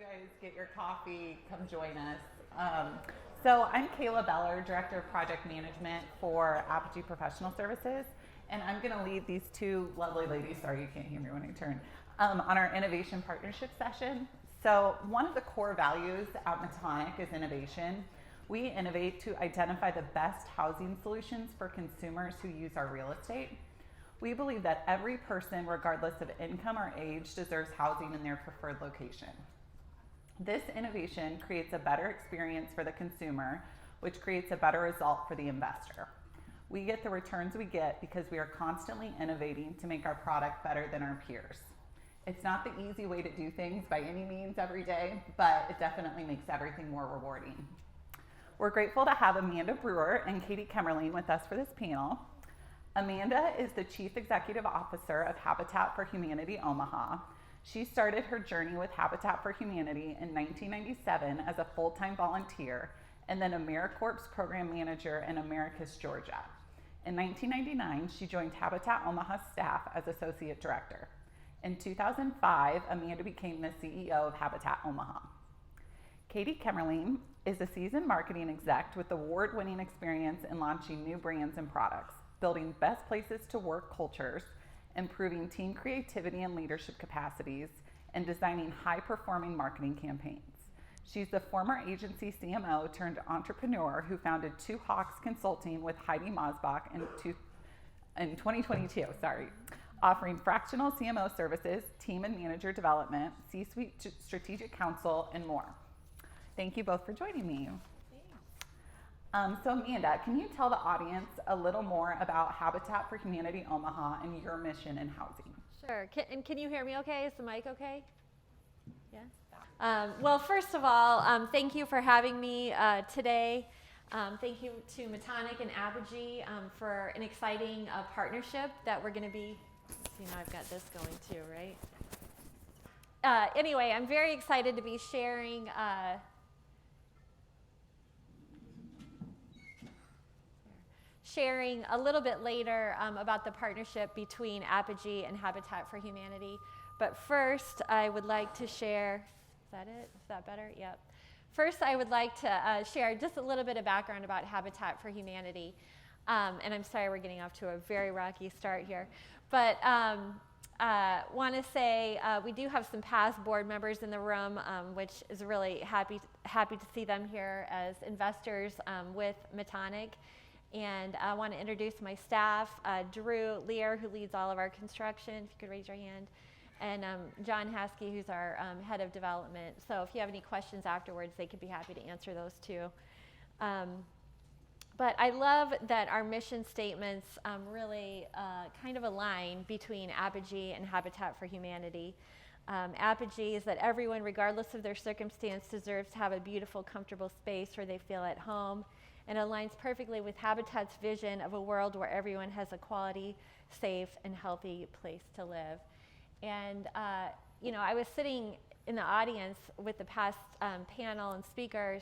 guys get your coffee, come join us. So I'm Kayla Beller, Director of Project Management for Apogee Professional Services, and I'm going to lead these two lovely ladies, sorry you can't hear me when I turn, on our innovation partnership session. So one of the core values at Metonic is innovation. We innovate to identify the best housing solutions for consumers who use our real estate. We believe that every person, regardless of income or age, deserves housing in their preferred location. This innovation creates a better experience for the consumer, which creates a better result for the investor. We get the returns we get because we are constantly innovating to make our product better than our peers. It's not the easy way to do things by any means every day, but it definitely makes everything more rewarding. We're grateful to have Amanda Brewer and Katie Kemerling with us for this panel. Amanda is the Chief Executive Officer of Habitat for Humanity Omaha. She started her journey with Habitat for Humanity in 1997 as a full-time volunteer and then AmeriCorps Program Manager in Americus, Georgia. In 1999, she joined Habitat Omaha's staff as Associate Director. In 2005, Amanda became the CEO of Habitat Omaha. Katie Kemerling is a seasoned marketing exec with award-winning experience in launching new brands and products, building best places to work cultures, improving team creativity and leadership capacities, and designing high-performing marketing campaigns. She's the former agency CMO turned entrepreneur who founded Two Hawks Consulting with Heidi Mosbach in 2022, offering fractional CMO services, team and manager development, C-suite strategic counsel, and more. Thank you both for joining me. So Amanda, can you tell the audience a little more about Habitat for Humanity Omaha and your mission in housing? Sure. Can you hear me okay? Is the mic okay? Yeah. Well, first of all, thank you for having me today. Thank you to Metonic and Apogee for an exciting partnership that we're going to be. You know, I've got this going too, right? Anyway, I'm very excited to be sharing a little bit later about the partnership between Apogee and Habitat for Humanity. But first, I would like to share, is that it? Is that better? Yep. First, I would like to share just a little bit of background about Habitat for Humanity. And I'm sorry we're getting off to a very rocky start here. But want to say we do have some past board members in the room, which is really happy to see them here as investors with Metonic. And I want to introduce my staff, Drew Lear, who leads all of our construction, if you could raise your hand, and John Haskey, who's our head of development. So if you have any questions afterwards, they could be happy to answer those too. But I love that our mission statements really kind of align between Apogee and Habitat for Humanity. Apogee is that everyone, regardless of their circumstance, deserves to have a beautiful, comfortable space where they feel at home. And aligns perfectly with Habitat's vision of a world where everyone has a quality, safe, and healthy place to live. And, you know, I was sitting in the audience with the past panel and speakers,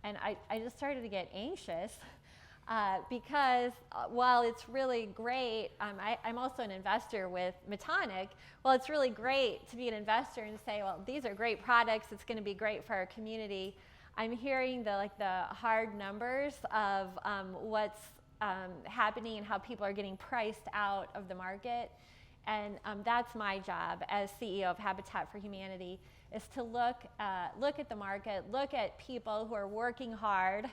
and I just started to get anxious because while it's really great, I'm also an investor with Metonic. Well, it's really great to be an investor and say, well, these are great products. It's going to be great for our community. I'm hearing the hard numbers of what's happening and how people are getting priced out of the market. And that's my job as CEO of Habitat for Humanity, is to look at the market, look at people who are working hard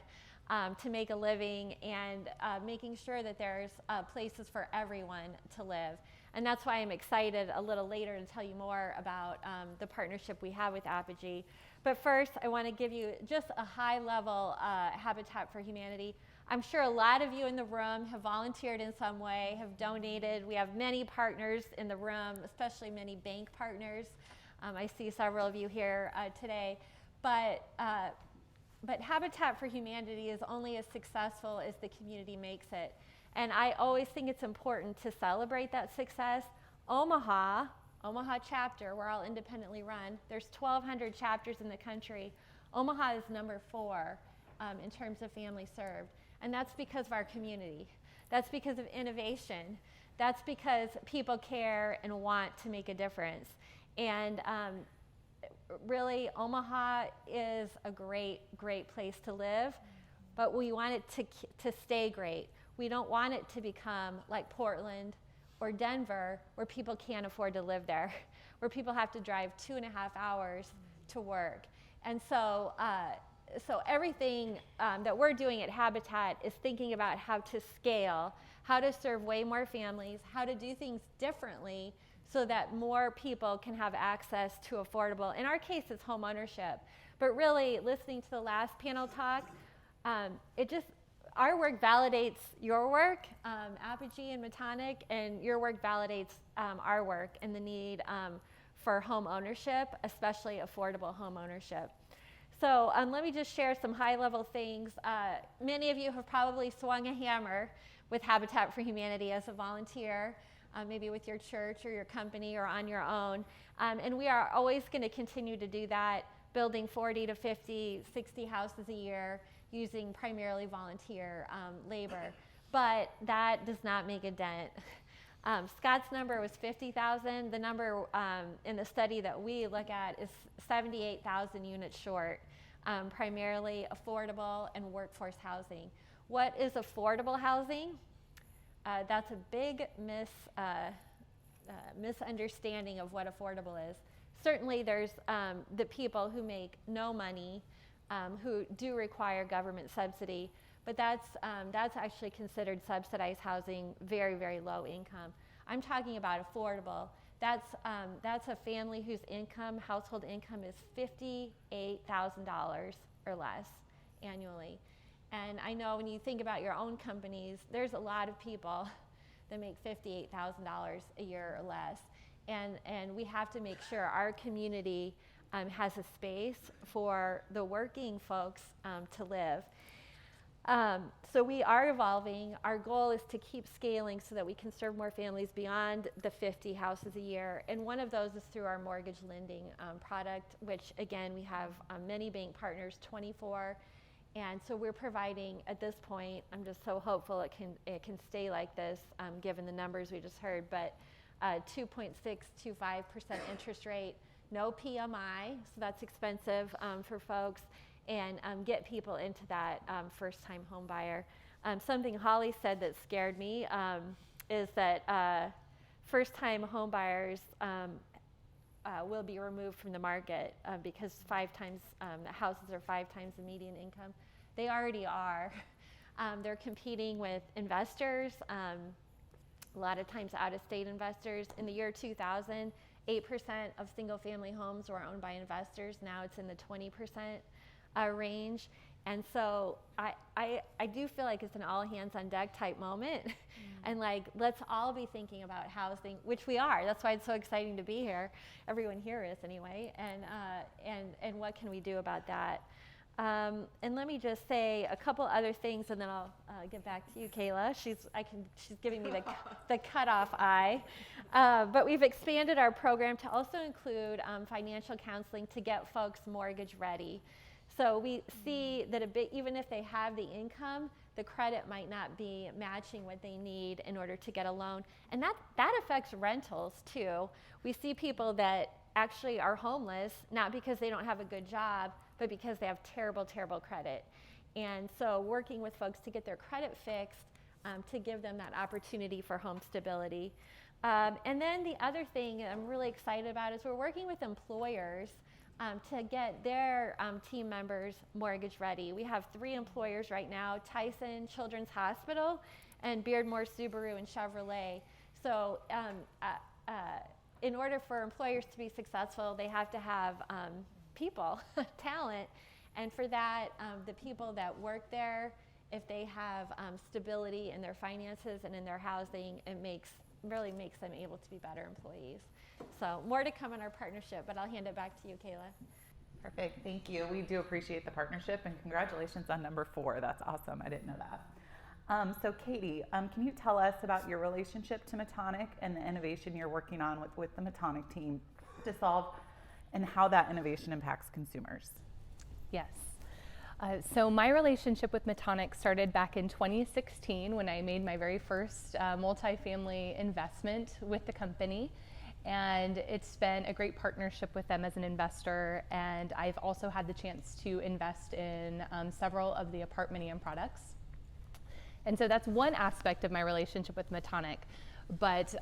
to make a living and making sure that there's places for everyone to live. And that's why I'm excited a little later to tell you more about the partnership we have with Apogee. But first, I want to give you just a high-level Habitat for Humanity. I'm sure a lot of you in the room have volunteered in some way, have donated. We have many partners in the room, especially many bank partners. I see several of you here today. But Habitat for Humanity is only as successful as the community makes it. And I always think it's important to celebrate that success. Omaha chapter, we're all independently run. There's 1,200 chapters in the country. Omaha is number 4 in terms of family served. And that's because of our community. That's because of innovation. That's because people care and want to make a difference. And really, Omaha is a great, great place to live, but we want it to stay great. We don't want it to become like Portland or Denver, where people can't afford to live there, where people have to drive 2.5 hours to work. And so, so everything that we're doing at Habitat is thinking about how to scale, how to serve way more families, how to do things differently so that more people can have access to affordable, in our case it's home ownership. But really, listening to the last panel talk, our work validates your work, Apogee and Metonic, and your work validates our work and the need for home ownership, especially affordable home ownership. So let me just share some high-level things. Many of you have probably swung a hammer with Habitat for Humanity as a volunteer, maybe with your church or your company or on your own. And we are always going to continue to do that, building 40 to 50, 60 houses a year using primarily volunteer labor. But that does not make a dent. Scott's number was 50,000. The number in the study that we look at is 78,000 units short, primarily affordable and workforce housing. What is affordable housing? That's a big misunderstanding of what affordable is. Certainly there's the people who make no money, who do require government subsidy, but that's actually considered subsidized housing, very, very low income. I'm talking about affordable. That's a family whose household income is $58,000 or less annually. And I know when you think about your own companies, there's a lot of people that make $58,000 a year or less. And we have to make sure our community has a space for the working folks to live. So we are evolving. Our goal is to keep scaling so that we can serve more families beyond the 50 houses a year. And one of those is through our mortgage lending product, which again, we have many bank partners, 24. And so we're providing, at this point, I'm just so hopeful it can stay like this given the numbers we just heard, but 2.625% interest rate, no PMI, so that's expensive for folks, and get people into that first-time home buyer. Something Holly said that scared me is that first-time home buyers will be removed from the market because the houses are 5 times the median income. They already are. They're competing with investors, a lot of times out-of-state investors. In the year 2000, 8% of single-family homes were owned by investors. Now it's in the 20% range. And so I do feel like it's an all-hands-on-deck type moment. And like, let's all be thinking about housing, which we are. That's why it's so exciting to be here. Everyone here is anyway. And what can we do about that? And let me just say a couple other things, and then I'll get back to you, Kayla. She's giving me the cutoff eye. But we've expanded our program to also include financial counseling to get folks mortgage ready. So we see that even if they have the income, the credit might not be matching what they need in order to get a loan. And that affects rentals too. We see people that actually are homeless, not because they don't have a good job, but because they have terrible, terrible credit. And so working with folks to get their credit fixed, to give them that opportunity for home stability. And then the other thing I'm really excited about is we're working with employers to get their team members mortgage ready. We have 3 employers right now, Tyson Children's Hospital and Beardmore Subaru and Chevrolet. So in order for employers to be successful, they have to have people, talent, and for that, the people that work there, if they have stability in their finances and in their housing, it really makes them able to be better employees. So more to come in our partnership, but I'll hand it back to you, Kayla. Perfect, thank you. We do appreciate the partnership, and congratulations on number 4. That's awesome, I didn't know that. So Katie, can you tell us about your relationship to Metonic and the innovation you're working on with the Metonic team to solve, and how that innovation impacts consumers? Yes. So my relationship with Metonic started back in 2016 when I made my very first multifamily investment with the company. And it's been a great partnership with them as an investor. And I've also had the chance to invest in several of the Apartmentium products. And so that's one aspect of my relationship with Metonic. But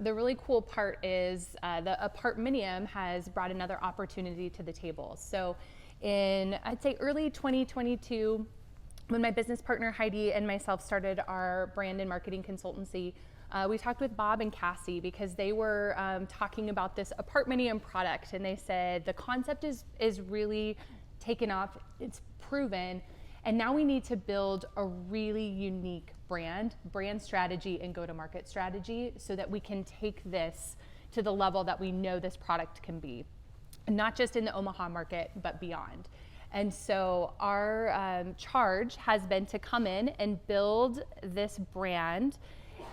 the really cool part is the Apartmentium has brought another opportunity to the table. So in, I'd say, early 2022, when my business partner Heidi and myself started our brand and marketing consultancy, we talked with Bob and Cassie because they were talking about this Apartmentium product, and they said the concept is really taken off, it's proven, and now we need to build a really unique brand strategy and go-to-market strategy so that we can take this to the level that we know this product can be, not just in the Omaha market, but beyond. And so our charge has been to come in and build this brand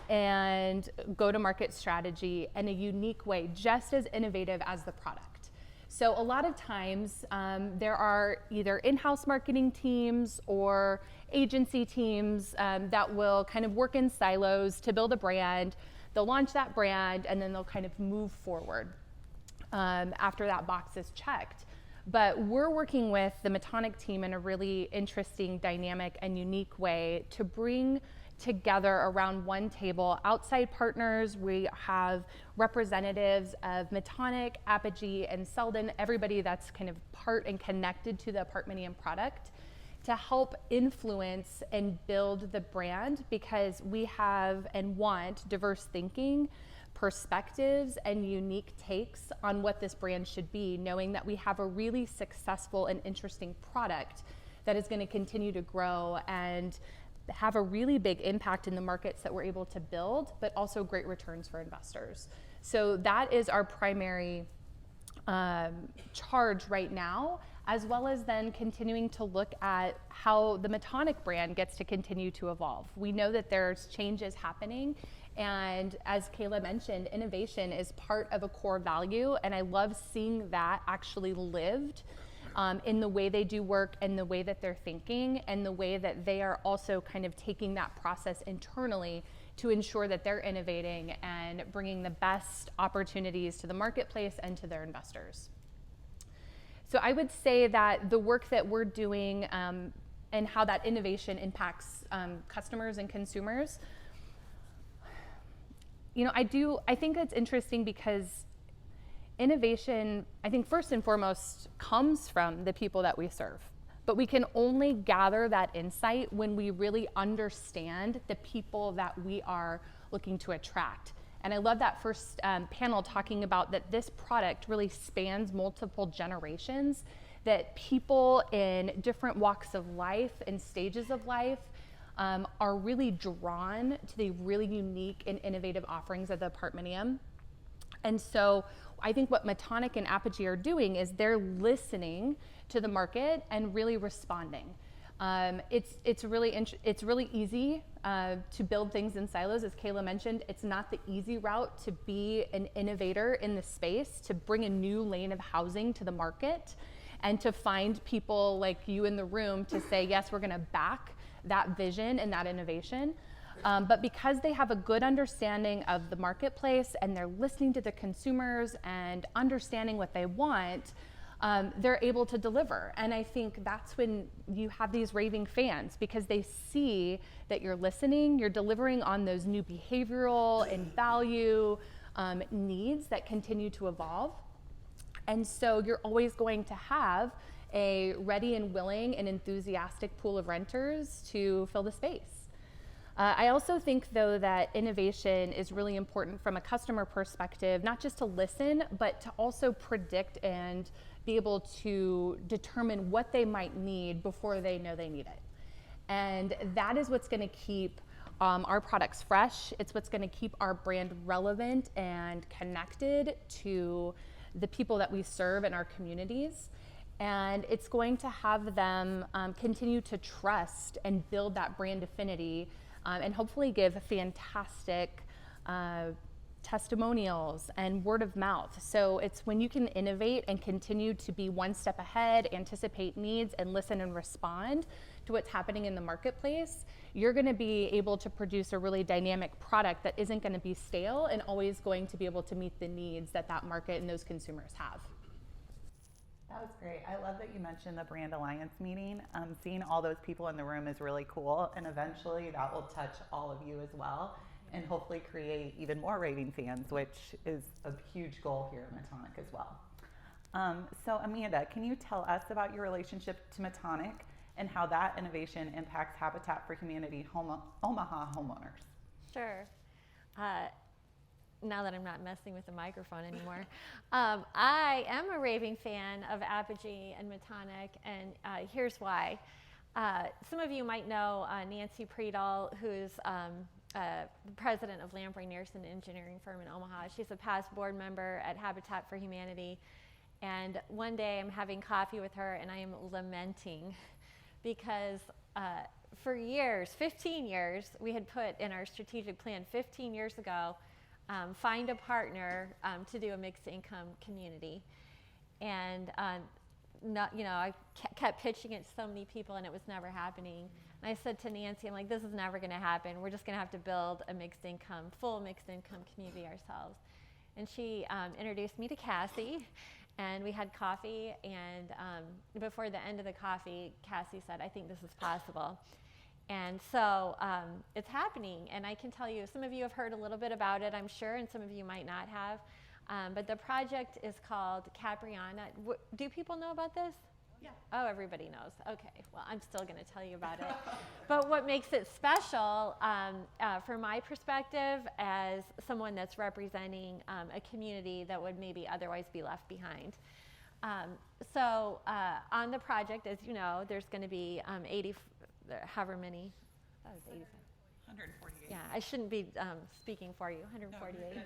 and go-to-market strategy in a unique way, just as innovative as the product. So a lot of times there are either in-house marketing teams or agency teams that will kind of work in silos to build a brand. They'll launch that brand and then they'll kind of move forward after that box is checked. But we're working with the Metonic team in a really interesting, dynamic, and unique way to bring together around one table outside partners. We have representatives of Metonic, Apogee, and Selden, everybody that's kind of part and connected to the Apartmentium product, to help influence and build the brand, because we have and want diverse thinking, perspectives, and unique takes on what this brand should be, knowing that we have a really successful and interesting product that is going to continue to grow and have a really big impact in the markets that we're able to build, but also great returns for investors. So that is our primary charge right now, as well as then continuing to look at how the Metonic brand gets to continue to evolve. We know that there's changes happening, and as Kayla mentioned, innovation is part of a core value, and I love seeing that actually lived in the way they do work and the way that they're thinking and the way that they are also kind of taking that process internally to ensure that they're innovating and bringing the best opportunities to the marketplace and to their investors. So I would say that the work that we're doing and how that innovation impacts customers and consumers, you know, I think it's interesting because innovation, I think first and foremost, comes from the people that we serve. But we can only gather that insight when we really understand the people that we are looking to attract. And I love that first panel talking about that this product really spans multiple generations, that people in different walks of life and stages of life are really drawn to the really unique and innovative offerings of the Apartmentium. And so I think what Metonic and Apogee are doing is they're listening to the market and really responding. It's really easy to build things in silos, as Kayla mentioned. It's not the easy route to be an innovator in the space, to bring a new lane of housing to the market, and to find people like you in the room to say, yes, we're going to back that vision and that innovation. But because they have a good understanding of the marketplace and they're listening to the consumers and understanding what they want, they're able to deliver. And I think that's when you have these raving fans, because they see that you're listening, you're delivering on those new behavioral and value needs that continue to evolve. And so you're always going to have a ready and willing and enthusiastic pool of renters to fill the space. I also think, though, that innovation is really important from a customer perspective, not just to listen, but to also predict and be able to determine what they might need before they know they need it. And that is what's going to keep our products fresh. It's what's going to keep our brand relevant and connected to the people that we serve in our communities. And it's going to have them continue to trust and build that brand affinity, and hopefully give fantastic testimonials and word of mouth. So it's when you can innovate and continue to be one step ahead, anticipate needs, and listen and respond to what's happening in the marketplace, you're going to be able to produce a really dynamic product that isn't going to be stale and always going to be able to meet the needs that that market and those consumers have. That was great. I love that you mentioned the Brand Alliance meeting. Seeing all those people in the room is really cool, and eventually that will touch all of you as well, and hopefully create even more raving fans, which is a huge goal here at Metonic as well. So Amanda, can you tell us about your relationship to Metonic and how that innovation impacts Habitat for Humanity Omaha homeowners? Sure. Now that I'm not messing with the microphone anymore, I am a raving fan of Apogee and Metonic, and here's why. Some of you might know Nancy Priedel, who's the president of Lamprey Nearson Engineering Firm in Omaha. She's a past board member at Habitat for Humanity, and one day I'm having coffee with her and I am lamenting because for years, 15 years, we had put in our strategic plan 15 years ago, find a partner to do a mixed income community. And I kept pitching it to so many people and it was never happening. And I said to Nancy, I'm like, this is never going to happen. We're just going to have to build a full mixed income community ourselves. And she introduced me to Cassie, and we had coffee. And before the end of the coffee, Cassie said, I think this is possible. And so it's happening. And I can tell you, some of you have heard a little bit about it, I'm sure, and some of you might not have. But the project is called Capriana. Do people know about this? Yeah. Oh, everybody knows. Okay. Well, I'm still going to tell you about it. But what makes it special, from my perspective, as someone that's representing a community that would maybe otherwise be left behind. So on the project, as you know, there's going to be 80, however many. That was 85. 148. Yeah, I shouldn't be speaking for you. 148.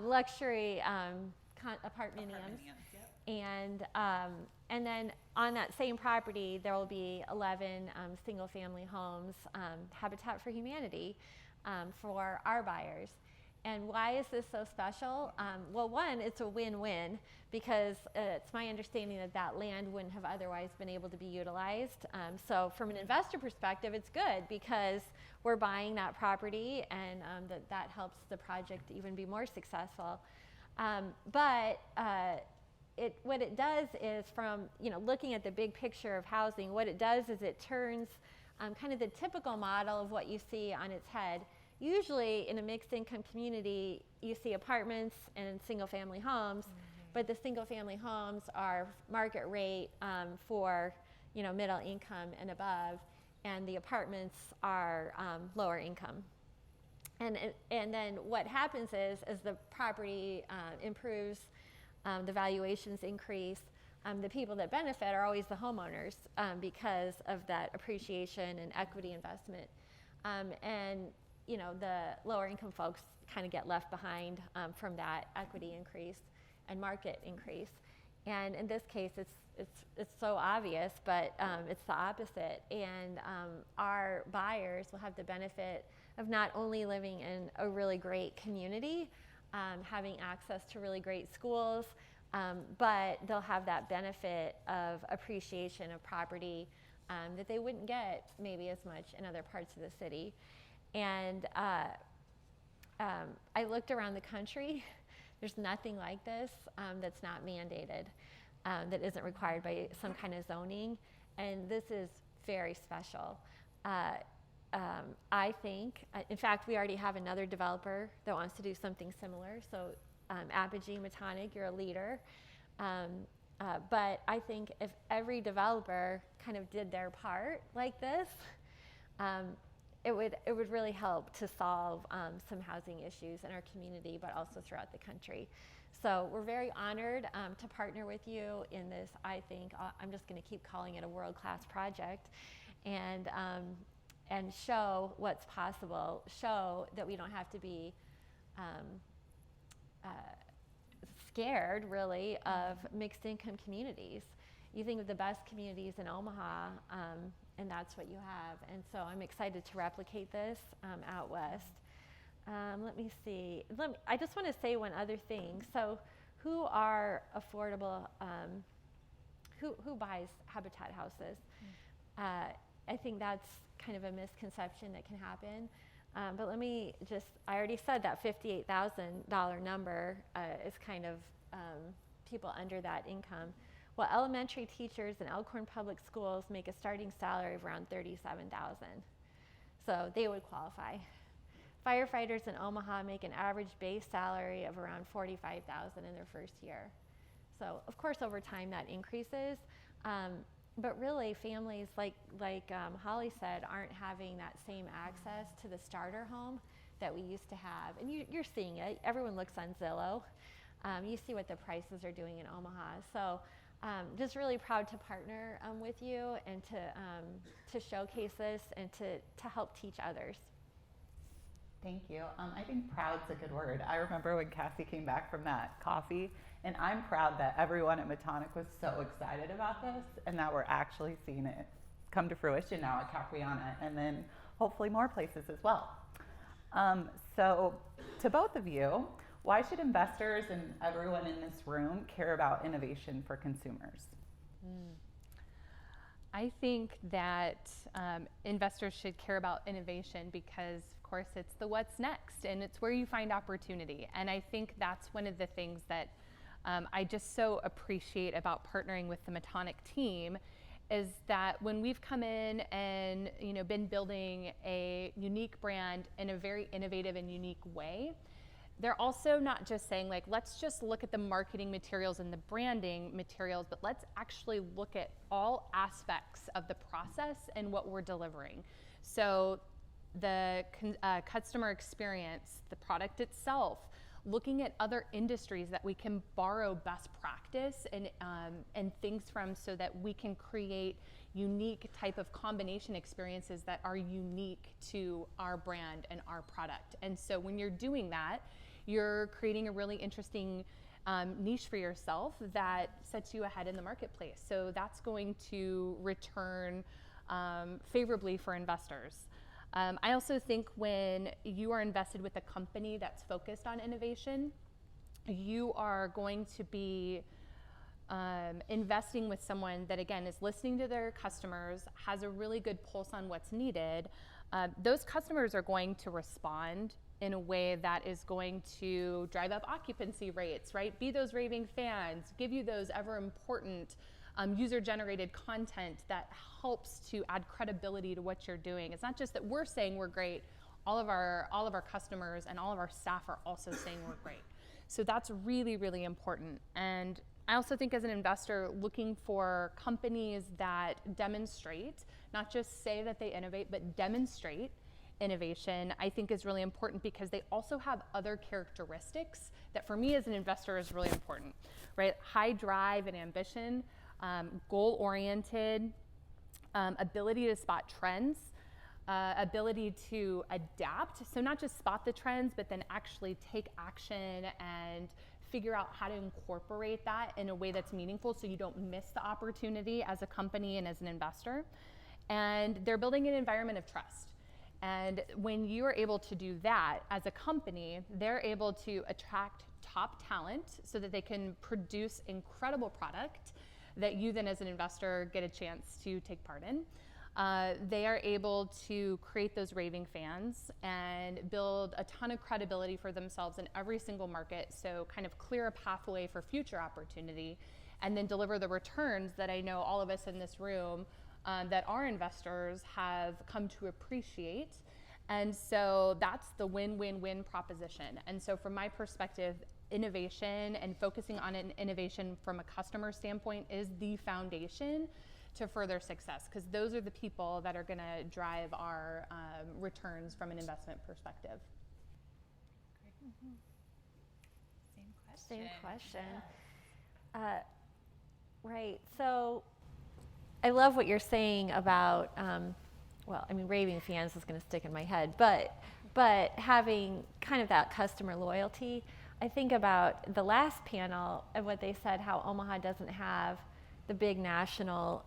Luxury apartments. Yep. And then on that same property, there will be 11 single-family homes, Habitat for Humanity, for our buyers. And why is this so special? Well, one, it's a win-win because it's my understanding that that land wouldn't have otherwise been able to be utilized. So from an investor perspective, it's good because we're buying that property and that helps the project even be more successful. But what it does is, from looking at the big picture of housing, what it does is it turns kind of the typical model of what you see on its head. Usually in a mixed income community, you see apartments and single family homes, but the single family homes are market rate for middle income and above, and the apartments are lower income. And then what happens is, as the property improves, the valuations increase, the people that benefit are always the homeowners because of that appreciation and equity investment. And the lower income folks kind of get left behind from that equity increase and market increase. And in this case, it's so obvious, but it's the opposite. And our buyers will have the benefit of not only living in a really great community, having access to really great schools, but they'll have that benefit of appreciation of property that they wouldn't get maybe as much in other parts of the city. And I looked around the country. There's nothing like this that's not mandated, that isn't required by some kind of zoning. And this is very special. I think, in fact, we already have another developer that wants to do something similar. So Apogee, Metonic, you're a leader. But I think if every developer kind of did their part like this, it would really help to solve some housing issues in our community, but also throughout the country. So we're very honored to partner with you in this. I think I'm just going to keep calling it a world-class project, and show what's possible. Show that we don't have to be scared, really, of mixed income communities. You think of the best communities in Omaha, and that's what you have. And so I'm excited to replicate this out west. Let me see. I just want to say one other thing. So, who are affordable? Who buys Habitat houses? I think that's kind of a misconception that can happen. But let me I already said that $58,000 number is kind of people under that income. Well, elementary teachers in Elkhorn Public Schools make a starting salary of around $37,000. So they would qualify. Firefighters in Omaha make an average base salary of around $45,000 in their first year. So of course over time that increases, but really families like Holly said aren't having that same access to the starter home that we used to have. And you're seeing it. Everyone looks on Zillow. You see what the prices are doing in Omaha. So just really proud to partner with you and to showcase this and to help teach others. Thank you. I think proud's a good word. I remember when Cassie came back from that coffee, and I'm proud that everyone at Metonic was so excited about this and that we're actually seeing it come to fruition now at Capriana and then hopefully more places as well. So to both of you, why should investors and everyone in this room care about innovation for consumers? I think that investors should care about innovation because, of course, it's the what's next and it's where you find opportunity. And I think that's one of the things that I just so appreciate about partnering with the Metonic team is that when we've come in and been building a unique brand in a very innovative and unique way, they're also not just saying like, let's just look at the marketing materials and the branding materials, but let's actually look at all aspects of the process and what we're delivering. So the customer experience, the product itself, looking at other industries that we can borrow best practice and things from so that we can create unique type of combination experiences that are unique to our brand and our product. And so when you're doing that, you're creating a really interesting niche for yourself that sets you ahead in the marketplace. So that's going to return favorably for investors. I also think when you are invested with a company that's focused on innovation, you are going to be investing with someone that, again, is listening to their customers, has a really good pulse on what's needed. Those customers are going to respond in a way that is going to drive up occupancy rates, right? Be those raving fans, give you those ever important user-generated content that helps to add credibility to what you're doing. It's not just that we're saying we're great, all of our customers and all of our staff are also saying we're great. So that's really, really important. And I also think as an investor, looking for companies that demonstrate, not just say that they innovate, but demonstrate innovation, I think is really important because they also have other characteristics that for me as an investor is really important, right? High drive and ambition, goal-oriented, ability to spot trends, ability to adapt. So not just spot the trends, but then actually take action and figure out how to incorporate that in a way that's meaningful so you don't miss the opportunity as a company and as an investor. And they're building an environment of trust. And when you are able to do that as a company, they're able to attract top talent so that they can produce incredible product that you then as an investor get a chance to take part in. They are able to create those raving fans and build a ton of credibility for themselves in every single market, so kind of clear a pathway for future opportunity, and then deliver the returns that I know all of us in this room that our investors have come to appreciate. And so that's the win-win-win proposition. And so from my perspective, innovation and focusing on an innovation from a customer standpoint is the foundation to further success, because those are the people that are going to drive our returns from an investment perspective. Same question. Right. So I love what you're saying about, well, I mean, raving fans is going to stick in my head, but having kind of that customer loyalty. I think about the last panel and what they said, how Omaha doesn't have the big national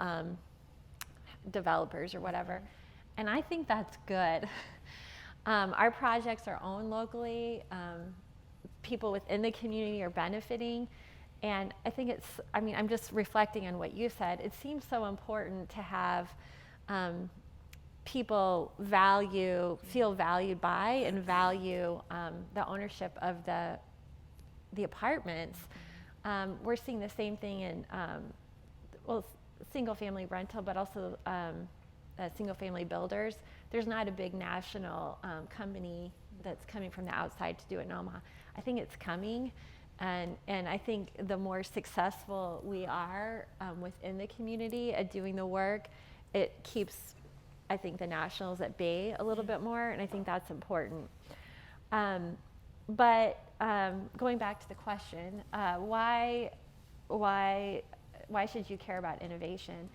developers or whatever. And I think that's good. Our projects are owned locally. People within the community are benefiting. And I think I'm just reflecting on what you said. It seems so important to have people feel valued by and value the ownership of the apartments. We're seeing the same thing in, single family rental, but also single family builders. There's not a big national company that's coming from the outside to do it in Omaha. I think it's coming. And I think the more successful we are within the community at doing the work, it keeps, I think, the nationals at bay a little bit more, and I think that's important. But going back to the question, why should you care about innovation?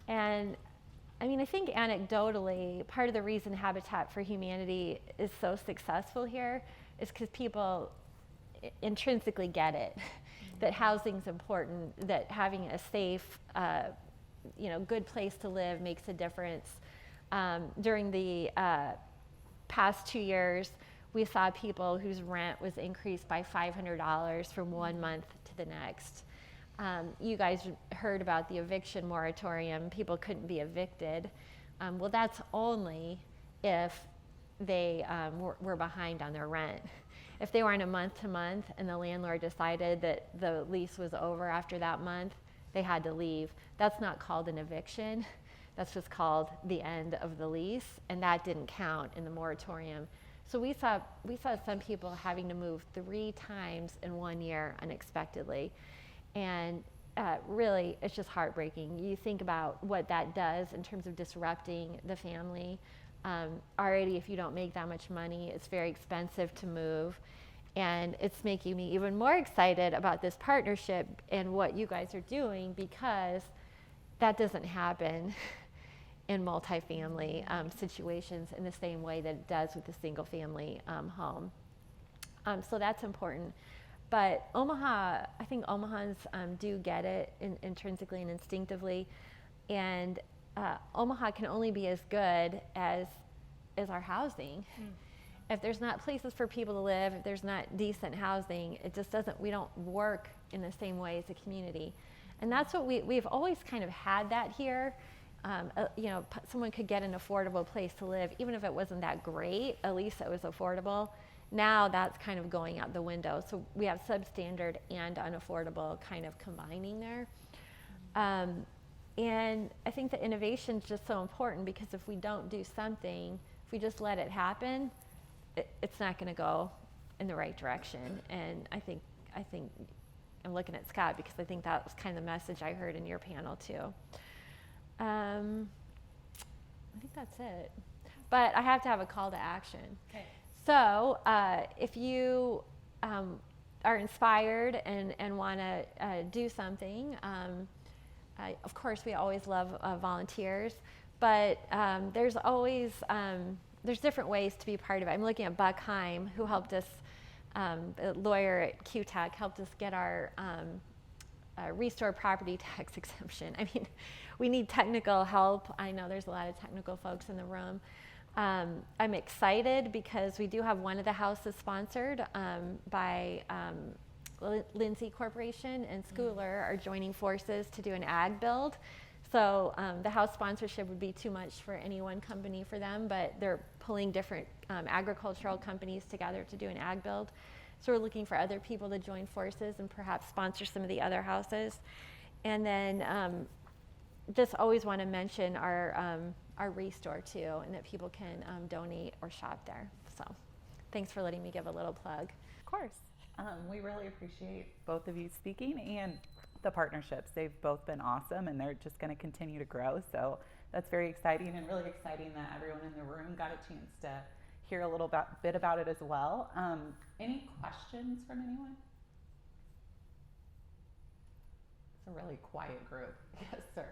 And I mean, I think anecdotally, part of the reason Habitat for Humanity is so successful here is because people intrinsically get it, that housing's important, that having a safe, good place to live makes a difference. During the past 2 years, we saw people whose rent was increased by $500 from 1 month to the next. You guys heard about the eviction moratorium. People couldn't be evicted. Well, that's only if they were behind on their rent. If they were on a month-to-month and the landlord decided that the lease was over after that month, they had to leave. That's not called an eviction. That's just called the end of the lease, and that didn't count in the moratorium. So we saw some people having to move 3 times in 1 year unexpectedly. And really, it's just heartbreaking. You think about what that does in terms of disrupting the family. Already, if you don't make that much money, it's very expensive to move. And it's making me even more excited about this partnership and what you guys are doing, because that doesn't happen in multifamily situations in the same way that it does with a single family home. So that's important. But Omaha, I think Omahans do get it intrinsically and instinctively. And Omaha can only be as good as our housing. If there's not places for people to live, if there's not decent housing, we don't work in the same way as a community. And that's what we've always kind of had that here. Someone could get an affordable place to live, even if it wasn't that great, at least it was affordable. Now that's kind of going out the window. So we have substandard and unaffordable kind of combining there. And I think the innovation is just so important, because if we don't do something, if we just let it happen, it's not going to go in the right direction. And I think I'm looking at Scott, because I think that was kind of the message I heard in your panel too. I think that's it. But I have to have a call to action. Okay. So if you are inspired and want to do something, of course we always love volunteers, but there's always there's different ways to be part of it. I'm looking at Buck Heim, who helped us, a lawyer at QTech, helped us get our restore property tax exemption. I mean, we need technical help. I know there's a lot of technical folks in the room. I'm excited because we do have one of the houses sponsored by Lindsay Corporation and Schooler are joining forces to do an ag build. So the house sponsorship would be too much for any one company for them, but they're pulling different agricultural companies together to do an ag build. So we're looking for other people to join forces and perhaps sponsor some of the other houses. And then just always want to mention our Restore too, and that people can donate or shop there. So thanks for letting me give a little plug. Of course. We really appreciate both of you speaking and the partnerships. They've both been awesome, and they're just going to continue to grow. So that's very exciting, and really exciting that everyone in the room got a chance to hear a little bit about it as well. Any questions from anyone? It's a really quiet group. Yes, sir.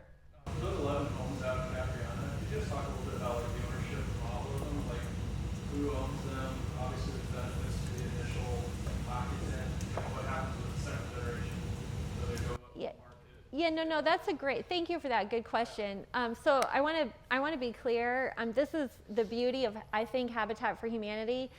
Those 11 homes out in Capriana, could you just talk a little bit about the ownership model of them? Like, who owns them? Obviously, the benefits to the initial occupant. What happens with the second generation? Do they go up to the market? Yeah, no, that's a great, thank you for that, good question. So I want to be clear, this is the beauty of, I think, Habitat for Humanity.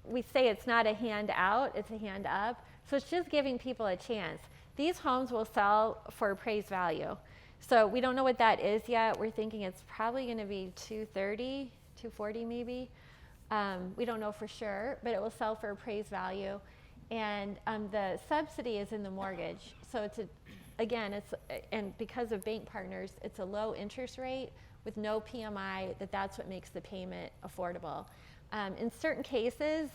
We say it's not a hand out, it's a hand up. So it's just giving people a chance. These homes will sell for appraised value. So we don't know what that is yet. We're thinking it's probably going to be 230, 240 maybe. We don't know for sure, but it will sell for appraised value. And the subsidy is in the mortgage. So and because of bank partners, it's a low interest rate with no PMI, that's what makes the payment affordable. In certain cases,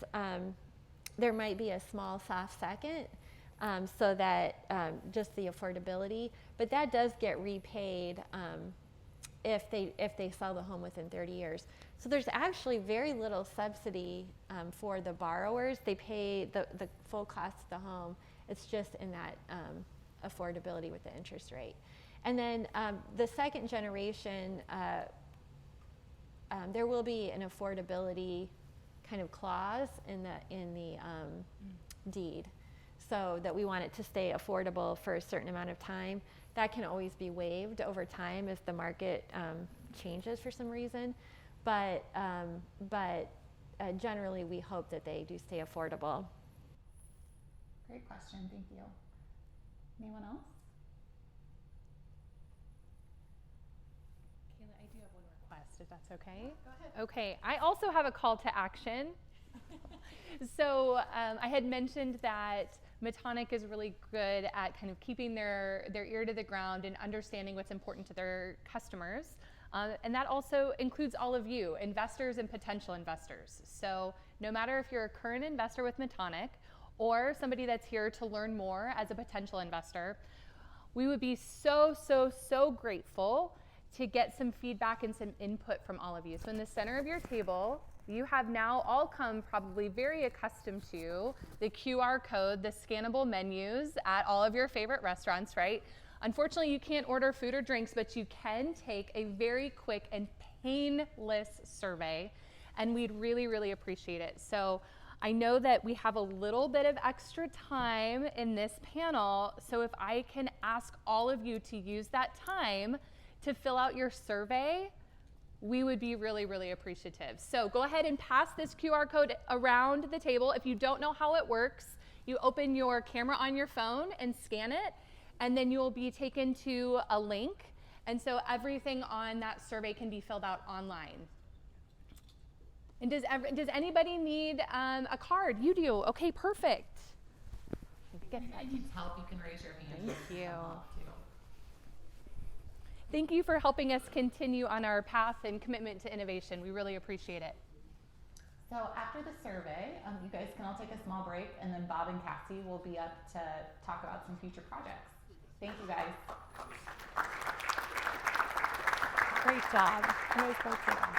there might be a small soft second, so that just the affordability, but that does get repaid if they sell the home within 30 years. So there's actually very little subsidy for the borrowers. They pay the full cost of the home. It's just in that affordability with the interest rate. And then the second generation, there will be an affordability kind of clause in the deed, so that we want it to stay affordable for a certain amount of time. That can always be waived over time if the market changes for some reason, but generally we hope that they do stay affordable. Great question, thank you. Anyone else? Kayla, I do have one request, if that's okay. Go ahead. Okay, I also have a call to action. So I had mentioned that Metonic is really good at kind of keeping their ear to the ground and understanding what's important to their customers. And that also includes all of you, investors and potential investors. So no matter if you're a current investor with Metonic or somebody that's here to learn more as a potential investor, we would be so grateful to get some feedback and some input from all of you. So in the center of your table, you have now all come probably very accustomed to the QR code, the scannable menus at all of your favorite restaurants, right? Unfortunately, you can't order food or drinks, but you can take a very quick and painless survey, and we'd really appreciate it. So I know that we have a little bit of extra time in this panel, so if I can ask all of you to use that time to fill out your survey, we would be really appreciative. So go ahead and pass this QR code around the table. If you don't know how it works, you open your camera on your phone and scan it, and then you'll be taken to a link. And so everything on that survey can be filled out online. And does anybody need a card? You do. Okay, perfect. If anybody needs help, you can raise your hand. Thank you. Thank you for helping us continue on our path and commitment to innovation. We really appreciate it. So after the survey, you guys can all take a small break, and then Bob and Cassie will be up to talk about some future projects. Thank you, guys. Great job. That was great job.